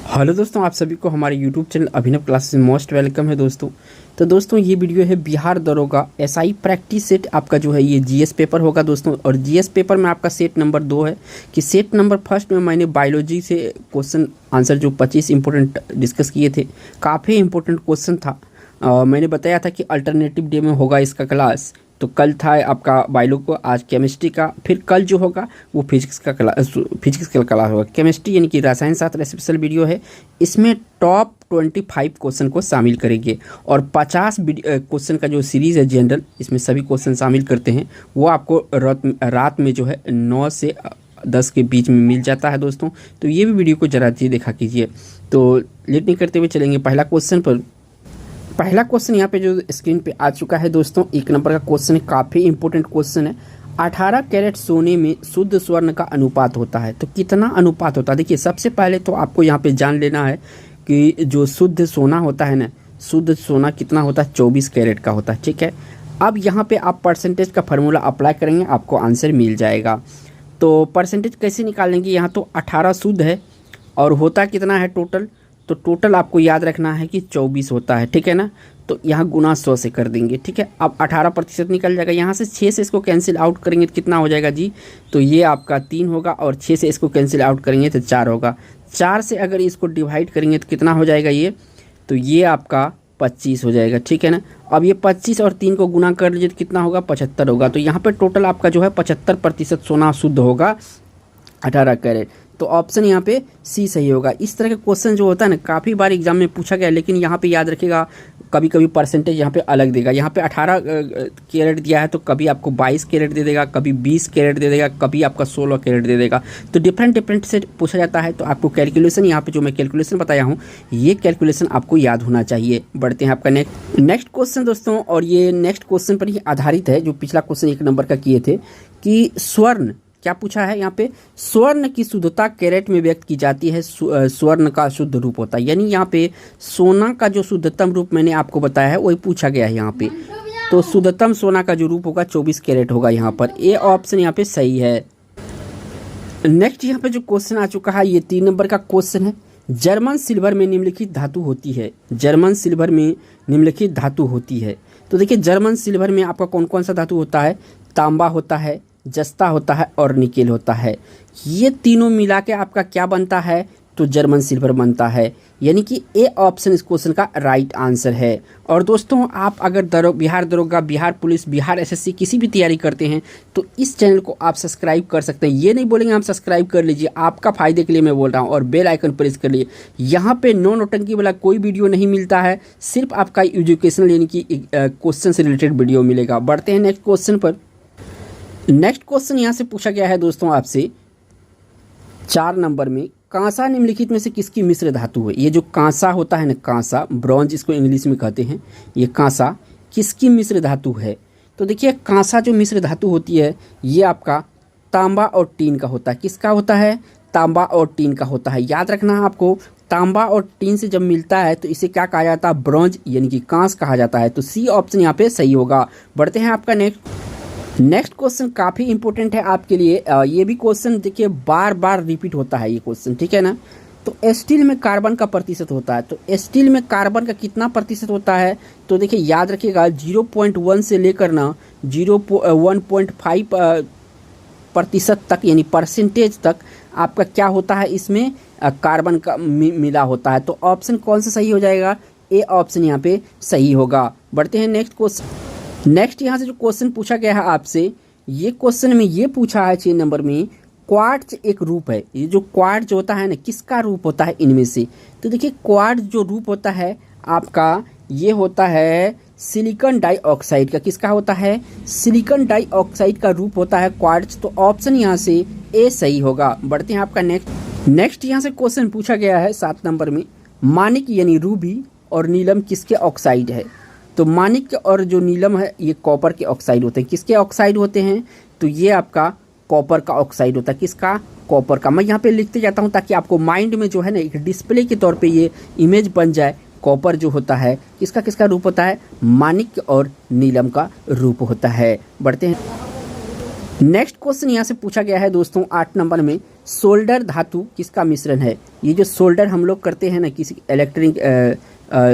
Hello दोस्तों, आप सभी को हमारे यूट्यूब चैनल अभिनव क्लासेस में मोस्ट वेलकम है दोस्तों। तो दोस्तों ये वीडियो है बिहार दरोगा एसआई प्रैक्टिस सेट। आपका जो है ये जीएस पेपर होगा दोस्तों, और जीएस पेपर में आपका सेट नंबर 2 है कि सेट नंबर फर्स्ट में मैंने बायोलॉजी से क्वेश्चन आंसर जो 25 इंपॉर्टेंट डिस्कस किए थे, काफ़ी इंपॉर्टेंट क्वेश्चन था। मैंने बताया था कि अल्टरनेटिव डे में होगा इसका क्लास। तो कल था आपका बायो को, आज केमिस्ट्री का, फिर कल जो होगा वो फिजिक्स का क्लास होगा। केमिस्ट्री यानी कि रसायन शास्त्र स्पेशल वीडियो है। इसमें टॉप 25 क्वेश्चन को शामिल करेंगे और 50 क्वेश्चन का जो सीरीज़ है जनरल, इसमें सभी क्वेश्चन शामिल करते हैं। वो आपको रात में जो है 9 से 10 के बीच में मिल जाता है दोस्तों। तो ये भी वीडियो को जरा जी देखा कीजिए। तो लेट नहीं करते हुए चलेंगे पहला क्वेश्चन पर। पहला क्वेश्चन यहाँ पे जो स्क्रीन पे आ चुका है दोस्तों, 1 नंबर का क्वेश्चन है, काफ़ी इंपॉर्टेंट क्वेश्चन है। 18 कैरेट सोने में शुद्ध स्वर्ण का अनुपात होता है, तो कितना अनुपात होता है? देखिए, सबसे पहले तो आपको यहाँ पे जान लेना है कि जो शुद्ध सोना होता है ना, शुद्ध सोना कितना होता है? 24 कैरेट का होता है, ठीक है। अब यहाँ पे आप परसेंटेज का फार्मूला अप्लाई करेंगे, आपको आंसर मिल जाएगा। तो परसेंटेज कैसे निकालेंगे? यहाँ तो 18 शुद्ध है और होता कितना है टोटल? तो टोटल आपको याद रखना है कि 24 होता है, ठीक है ना। तो यहाँ गुना 100 से कर देंगे, ठीक है। अब 18% निकल जाएगा। यहाँ से 6 से इसको कैंसिल आउट करेंगे तो कितना हो जाएगा जी? तो ये आपका 3 होगा, और 6 से इसको कैंसिल आउट करेंगे तो 4 होगा। 4 से अगर इसको डिवाइड करेंगे तो कितना हो जाएगा ये? तो ये आपका 25 हो जाएगा, ठीक है ना। अब ये 25 और 3 को गुना कर लीजिए तो कितना होगा? 75 होगा। तो यहाँ पर टोटल आपका जो है 75% सोना शुद्ध होगा 18 कैरेट। तो ऑप्शन यहाँ पे सी सही होगा। इस तरह के क्वेश्चन जो होता है ना, काफ़ी बार एग्जाम में पूछा गया है, लेकिन यहाँ पे याद रखिएगा कभी कभी परसेंटेज यहाँ पे अलग देगा। यहाँ पे 18 कैरेट दिया है तो कभी आपको 22 कैरेट दे देगा, कभी 20 कैरेट दे देगा, कभी आपका 16 कैरेट दे देगा। तो डिफरेंट से पूछा जाता है। तो आपको कैलकुलेशन, यहाँ पे जो मैं कैलकुलेशन बताया हूँ, ये कैलकुलेशन आपको याद होना चाहिए। बढ़ते हैं आपका नेक्स्ट क्वेश्चन दोस्तों, और ये नेक्स्ट क्वेश्चन पर ही आधारित है जो पिछला क्वेश्चन 1 नंबर का किए थे कि स्वर्ण क्या पूछा है यहाँ पे? स्वर्ण की शुद्धता कैरेट में व्यक्त की जाती है। स्वर्ण का शुद्ध रूप होता है, यानी यहाँ पे सोना का जो शुद्धतम रूप मैंने आपको बताया है वही पूछा गया है यहाँ पे। तो शुद्धतम सोना का जो रूप होगा 24 कैरेट होगा यहाँ पर। ए ऑप्शन यहाँ पे सही है। नेक्स्ट यहाँ पे जो क्वेश्चन आ चुका है, ये 3 नंबर का क्वेश्चन है। जर्मन सिल्वर में निम्नलिखित धातु होती है। जर्मन सिल्वर में निम्नलिखित धातु होती है। तो देखिए, जर्मन सिल्वर में आपका कौन कौन सा धातु होता है? तांबा होता है, जस्ता होता है और निकेल होता है। ये तीनों मिला के आपका क्या बनता है? तो जर्मन सिल्वर बनता है, यानी कि ए ऑप्शन इस क्वेश्चन का राइट आंसर है। और दोस्तों, आप अगर बिहार दरोगा, बिहार पुलिस, बिहार एसएससी किसी भी तैयारी करते हैं तो इस चैनल को आप सब्सक्राइब कर सकते हैं। ये नहीं बोलेंगे हम सब्सक्राइब कर लीजिए, आपका फ़ायदे के लिए मैं बोल रहा हूँ। और बेल आइकन प्रेस कर लीजिए। यहाँ पे नो नौटंकी वाला कोई वीडियो नहीं मिलता है, सिर्फ आपका एजुकेशनल यानी कि क्वेश्चन से रिलेटेड वीडियो मिलेगा। बढ़ते हैं नेक्स्ट क्वेश्चन पर। नेक्स्ट क्वेश्चन यहाँ से पूछा गया है दोस्तों आपसे 4 नंबर में, कांसा निम्नलिखित में से किसकी मिश्र धातु है? ये जो कांसा होता है ना, कांसा, ब्रॉन्ज इसको इंग्लिश में कहते हैं, ये कांसा किसकी मिश्र धातु है? तो देखिए, कांसा जो मिश्र धातु होती है ये आपका तांबा और टीन का होता है। किसका होता है? तांबा और टीन का होता है। याद रखना है आपको, तांबा और टीन से जब मिलता है तो इसे क्या कहा जाता है? ब्रॉन्ज यानी कि कांस कहा जाता है। तो सी ऑप्शन यहाँ पे सही होगा। बढ़ते हैं आपका नेक्स्ट क्वेश्चन काफ़ी इंपॉर्टेंट है आपके लिए। ये भी क्वेश्चन देखिए बार बार रिपीट होता है ये क्वेश्चन, ठीक है ना। तो स्टील में कार्बन का प्रतिशत होता है, तो स्टील में कार्बन का कितना प्रतिशत होता है? तो देखिए, याद रखिएगा 0.1 से लेकर ना 1.5% तक, यानी परसेंटेज तक आपका क्या होता है? इसमें कार्बन का मिला होता है। तो ऑप्शन कौन सा सही हो जाएगा? ए ऑप्शन यहाँ पे सही होगा। बढ़ते हैं नेक्स्ट क्वेश्चन। नेक्स्ट यहाँ से जो क्वेश्चन पूछा गया है आपसे, ये क्वेश्चन में ये पूछा है 6 नंबर में, क्वार्ट्ज एक रूप है। ये जो क्वार्ट्ज होता है ना, किसका रूप होता है इनमें से? तो देखिए, क्वार्ट्ज जो रूप होता है आपका, ये होता है सिलिकॉन डाइऑक्साइड का। किसका होता है? सिलिकॉन डाइऑक्साइड का रूप होता है क्वार्ट्ज। तो ऑप्शन यहाँ से ए सही होगा। बढ़ते हैं आपका नेक्स्ट यहाँ से क्वेश्चन पूछा गया है 7 नंबर में, मानिक यानी रूबी और नीलम किसके ऑक्साइड है? तो मानिक और जो नीलम है ये कॉपर के ऑक्साइड होते हैं। किसके ऑक्साइड होते हैं? तो ये आपका कॉपर का ऑक्साइड होता है। किसका? कॉपर का। मैं यहाँ पे लिखते जाता हूँ ताकि आपको माइंड में जो है ना एक डिस्प्ले के तौर पे ये इमेज बन जाए। कॉपर जो होता है किसका किसका रूप होता है? मानिक और नीलम का रूप होता है। बढ़ते हैं नेक्स्ट क्वेश्चन। यहाँ से पूछा गया है दोस्तों 8 नंबर में, सोल्डर धातु किसका मिश्रण है? ये जो सोल्डर हम लोग करते हैं ना, किसी इलेक्ट्रिक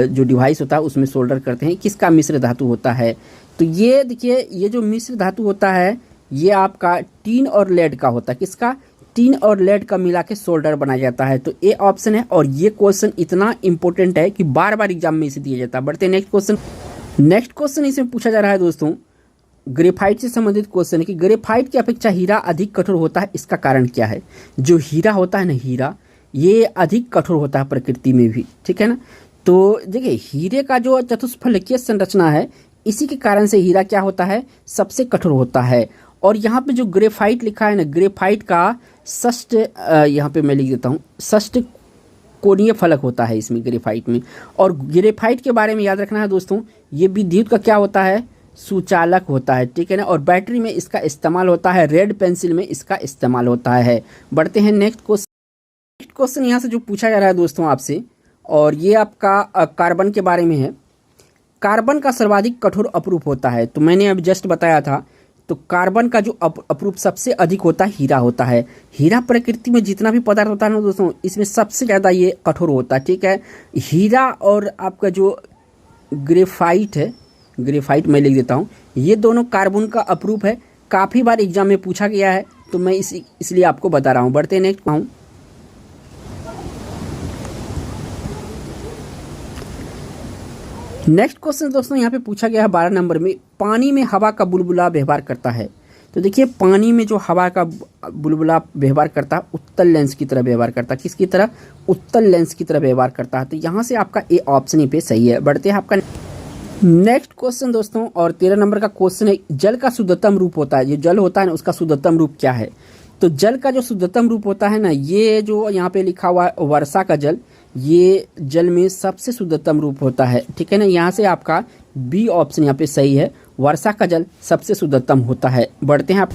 जो डिवाइस होता है उसमें सोल्डर करते हैं, किसका मिश्र धातु होता है? तो ये देखिए, ये जो मिश्र धातु होता है ये आपका टीन और लेड का होता है। किसका? टीन और लेड का मिला के सोल्डर बनाया जाता है। तो ए ऑप्शन है, और ये क्वेश्चन इतना इंपॉर्टेंट है कि बार बार एग्जाम में इसे दिया जाता है। बढ़ते हैं नेक्स्ट क्वेश्चन। नेक्स्ट क्वेश्चन इसमें पूछा जा रहा है दोस्तों, ग्रेफाइट से संबंधित क्वेश्चन है कि ग्रेफाइट की अपेक्षा हीरा अधिक कठोर होता है, इसका कारण क्या है? जो हीरा होता है ना, हीरा ये अधिक कठोर होता है प्रकृति में भी, ठीक है ना। तो देखिए, हीरे का जो चतुष्फलकीय संरचना है इसी के कारण से हीरा क्या होता है? सबसे कठोर होता है। और यहाँ पे जो ग्रेफाइट लिखा है ना, ग्रेफाइट का षष्ठ, यहाँ पे मैं लिख देता हूँ, षष्ठ कोणीय फलक होता है इसमें, ग्रेफाइट में। और ग्रेफाइट के बारे में याद रखना है दोस्तों, ये विद्युत का क्या होता है? सुचालक होता है, ठीक है ना। और बैटरी में इसका इस्तेमाल होता है, रेड पेंसिल में इसका इस्तेमाल होता है। बढ़ते हैं नेक्स्ट क्वेश्चन। नेक्स्ट क्वेश्चन यहाँ से जो पूछा जा रहा है दोस्तों आपसे, और ये आपका कार्बन के बारे में है। कार्बन का सर्वाधिक कठोर अपरूप होता है, तो मैंने अभी जस्ट बताया था। तो कार्बन का जो अपरूप सबसे अधिक होता है हीरा होता है। हीरा प्रकृति में जितना भी पदार्थ होता है ना दोस्तों, इसमें सबसे ज़्यादा ये कठोर होता है, ठीक है। हीरा और आपका जो ग्रेफाइट है, ग्रेफाइट मैं लिख देता हूँ, ये दोनों कार्बन का अपरूप है। काफ़ी बार एग्जाम में पूछा गया है, तो मैं इसलिए आपको बता रहा हूँ। बढ़ते हैं नेक्स्ट पाऊँ। नेक्स्ट क्वेश्चन दोस्तों यहाँ पे पूछा गया है 12 नंबर में, पानी में हवा का बुलबुला व्यवहार करता है। तो देखिए, पानी में जो हवा का बुलबुला व्यवहार करता है उत्तल लेंस की तरह व्यवहार करता है। किसकी तरह? उत्तल लेंस की तरह व्यवहार करता है। तो यहाँ से आपका ए ऑप्शन ही पे सही है। बढ़ते हैं आपका नेक्स्ट क्वेश्चन दोस्तों, और 13 नंबर का क्वेश्चन है, जल का शुद्धतम रूप होता है। जो जल होता है ना, उसका शुद्धतम रूप क्या है? तो जल का जो शुद्धतम रूप होता है ना, ये जो यहाँ पे लिखा हुआ है वर्षा का जल, ये जल में सबसे शुद्धतम रूप होता है, ठीक है ना। यहाँ से आपका बी ऑप्शन यहाँ पे सही है, वर्षा का जल सबसे शुद्धतम होता है। बढ़ते हैं आप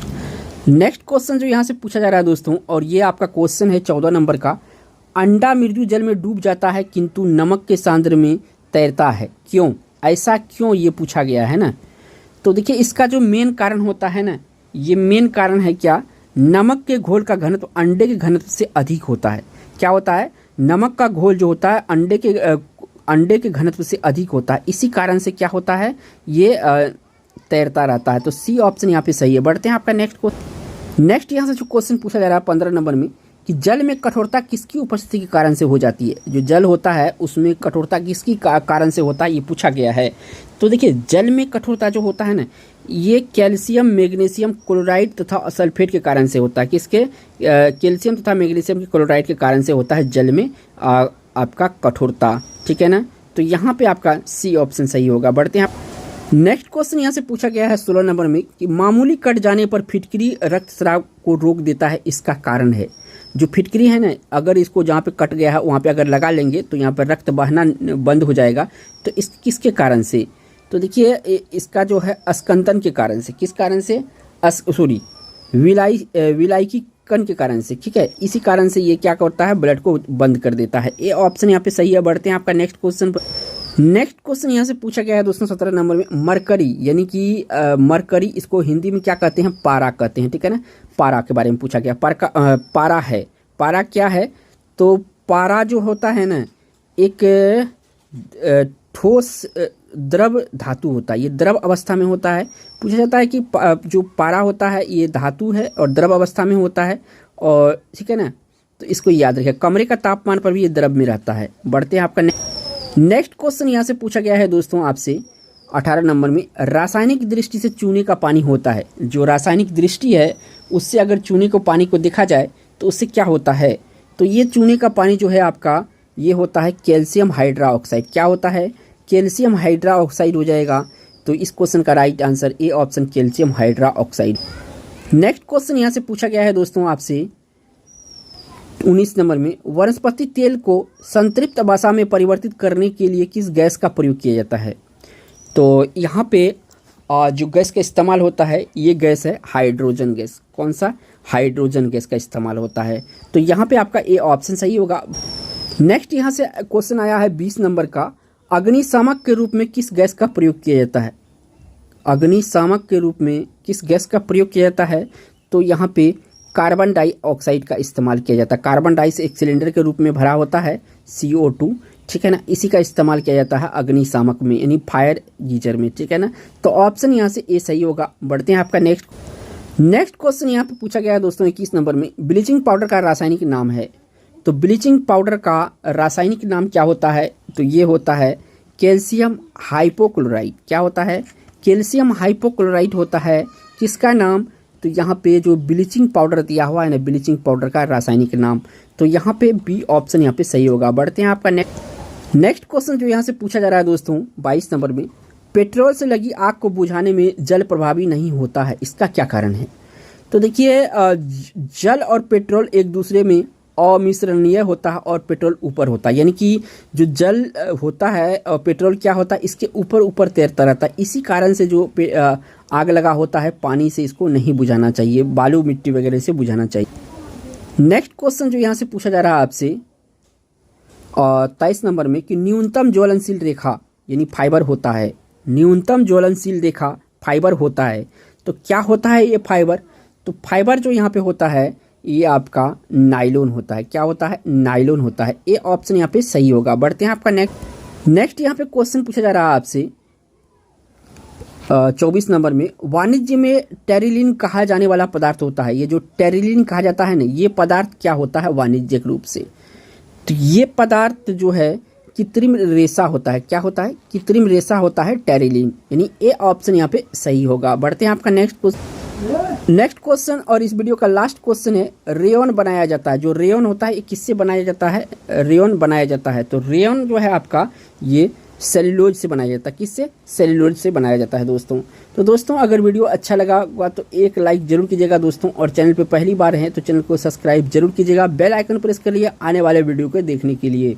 नेक्स्ट क्वेश्चन जो यहाँ से पूछा जा रहा है दोस्तों, और ये आपका क्वेश्चन है 14 नंबर का, अंडा मृदु जल में डूब जाता है किंतु नमक के सांद्र में तैरता है, क्यों? ऐसा क्यों, ये पूछा गया है ना। तो देखिए, इसका जो मेन कारण होता है ना, ये मेन कारण है क्या? नमक के घोल का घनत्व अंडे के घनत्व से अधिक होता है। क्या होता है? नमक का घोल जो होता है अंडे के घनत्व से अधिक होता है। इसी कारण से क्या होता है? ये तैरता रहता है। तो सी ऑप्शन यहाँ पे सही है। बढ़ते हैं आपका नेक्स्ट क्वेश्चन। नेक्स्ट यहाँ से जो क्वेश्चन पूछा जा रहा है 15 नंबर में, कि जल में कठोरता किसकी उपस्थिति के कारण से हो जाती है? जो जल होता है उसमें कठोरता किसकी कारण से होता है, ये पूछा गया है। तो देखिए, जल में कठोरता जो होता है ना, ये कैल्शियम, मैग्नीशियम क्लोराइड तथा सल्फेट के कारण से होता है। किसके? कैल्शियम तथा मैग्नीशियम के क्लोराइड के कारण से होता है जल में आपका कठोरता, ठीक है ना। तो यहाँ पे आपका सी ऑप्शन सही होगा। बढ़ते हैं आप नेक्स्ट क्वेश्चन यहाँ से पूछा गया है 16 नंबर में, कि मामूली कट जाने पर फिटकरी रक्तस्राव को रोक देता है, इसका कारण है। जो फिटकरी है ना, अगर इसको जहाँ पे कट गया है वहाँ पे अगर लगा लेंगे तो यहाँ पर रक्त बहना बंद हो जाएगा। तो इस किसके कारण से? तो देखिए, इसका जो है अस्कंदन के कारण से। किस कारण से? विलायकी कण के कारण से, ठीक है। इसी कारण से ये क्या करता है? ब्लड को बंद कर देता है। ये ऑप्शन यहाँ पे सही है। बढ़ते हैं आपका नेक्स्ट क्वेश्चन पर। नेक्स्ट क्वेश्चन यहाँ से पूछा गया है दोस्तों 17 नंबर में, मरकरी, यानी कि मरकरी, इसको हिंदी में क्या कहते हैं? पारा कहते हैं, ठीक है ना। पारा के बारे में पूछा गया। पारा है, पारा क्या है? तो पारा जो होता है ना, एक ठोस द्रव धातु होता है। ये द्रव अवस्था में होता है। पूछा जाता है कि जो पारा होता है ये धातु है और द्रव अवस्था में होता है, और ठीक है ना। तो इसको याद रखिए, कमरे का तापमान पर भी ये द्रव में रहता है। बढ़ते हैं आपका नेक्स्ट क्वेश्चन यहाँ से पूछा गया है दोस्तों आपसे 18 नंबर में, रासायनिक दृष्टि से चूने का पानी होता है। जो रासायनिक दृष्टि है उससे अगर चूने को पानी को देखा जाए तो उससे क्या होता है? तो ये चूने का पानी जो है आपका, ये होता है कैल्शियम हाइड्रोक्साइड। क्या होता है? कैल्शियम हाइड्रोक्साइड हो जाएगा। तो इस क्वेश्चन का right answer A option, calcium hydroxide. Next question यहाँ से पूछा गया है दोस्तों आपसे 19 नंबर में, वनस्पति तेल को संतृप्त वसा में परिवर्तित करने के लिए किस गैस का प्रयोग किया जाता है? तो यहाँ पे जो गैस का इस्तेमाल होता है ये गैस है हाइड्रोजन गैस। कौन सा? हाइड्रोजन गैस का इस्तेमाल होता है। तो यहाँ पे आपका ए ऑप्शन सही होगा। नेक्स्ट यहाँ से क्वेश्चन आया है 20 नंबर का, अग्निशामक के रूप में किस गैस का प्रयोग किया जाता है? अग्निशामक के रूप में किस गैस का प्रयोग किया जाता है? तो यहाँ पे कार्बन डाइऑक्साइड का इस्तेमाल किया जाता है। कार्बन डाई एक सिलेंडर के रूप में भरा होता है CO2, ठीक है ना, इसी का इस्तेमाल किया जाता है अग्निशामक में यानी फायर गीजर में, ठीक है ना। तो ऑप्शन यहाँ से ए सही होगा। बढ़ते हैं आपका नेक्स्ट क्वेश्चन यहाँ पे पूछा गया है दोस्तों 21 नंबर में, ब्लीचिंग पाउडर का रासायनिक नाम है। तो ब्लीचिंग पाउडर का रासायनिक नाम क्या होता है? तो ये होता है कैल्शियम हाइपोक्लोराइड। क्या होता है? कैल्शियम हाइपोक्लोराइड होता है किसका नाम? तो यहाँ पे जो ब्लीचिंग पाउडर दिया हुआ है ना, ब्लीचिंग पाउडर का रासायनिक नाम, तो यहाँ पे बी ऑप्शन यहाँ पे सही होगा। बढ़ते हैं आपका नेक्स्ट क्वेश्चन जो यहाँ से पूछा जा रहा है दोस्तों 22 नंबर में, पेट्रोल से लगी आग को बुझाने में जल प्रभावी नहीं होता है, इसका क्या कारण है? तो देखिए जल और पेट्रोल एक दूसरे में अमिश्रणीय होता है और पेट्रोल ऊपर होता है, यानी कि जो जल होता है और पेट्रोल क्या होता है इसके ऊपर ऊपर तैरता रहता है। इसी कारण से जो आग लगा होता है पानी से इसको नहीं बुझाना चाहिए, बालू मिट्टी वगैरह से बुझाना चाहिए। नेक्स्ट क्वेश्चन जो यहाँ से पूछा जा रहा है आपसे 23 नंबर में कि न्यूनतम ज्वलनशील रेखा यानी फाइबर होता है, न्यूनतम ज्वलनशील रेखा फाइबर होता है। तो क्या होता है ये फाइबर? तो फाइबर जो यहाँ पे होता है ये आपका नायलॉन होता है। क्या होता है? नायलॉन होता है। ए ऑप्शन यहाँ पे सही होगा। बढ़ते हैं आपका नेक्स्ट यहाँ पे क्वेश्चन पूछा जा रहा है आपसे 24 नंबर में, वाणिज्य में टेरिलिन कहा जाने वाला पदार्थ होता है। ये जो टेरिलिन कहा जाता है ना, ये पदार्थ क्या होता है वाणिज्यिक रूप से? तो ये पदार्थ जो है कृत्रिम रेशा होता है। क्या होता है? कृत्रिम रेशा होता है टेरिलिन, यानी ए ऑप्शन यहाँ पे सही होगा। बढ़ते हैं आपका नेक्स्ट क्वेश्चन और इस वीडियो का लास्ट क्वेश्चन है, रेयन बनाया जाता है। जो रेयन होता है ये किससे बनाया जाता है? रेयन बनाया जाता है। तो रेयन जो है आपका ये सेल्यूलोज से बनाया जाता है। किससे? सेल्यूलोज से बनाया जाता है दोस्तों। तो दोस्तों अगर वीडियो अच्छा लगा हुआ तो एक लाइक जरूर कीजिएगा दोस्तों, और चैनल पे पहली बार हैं तो चैनल को सब्सक्राइब जरूर कीजिएगा, बेल आइकन प्रेस कर लिए आने वाले वीडियो को देखने के लिए।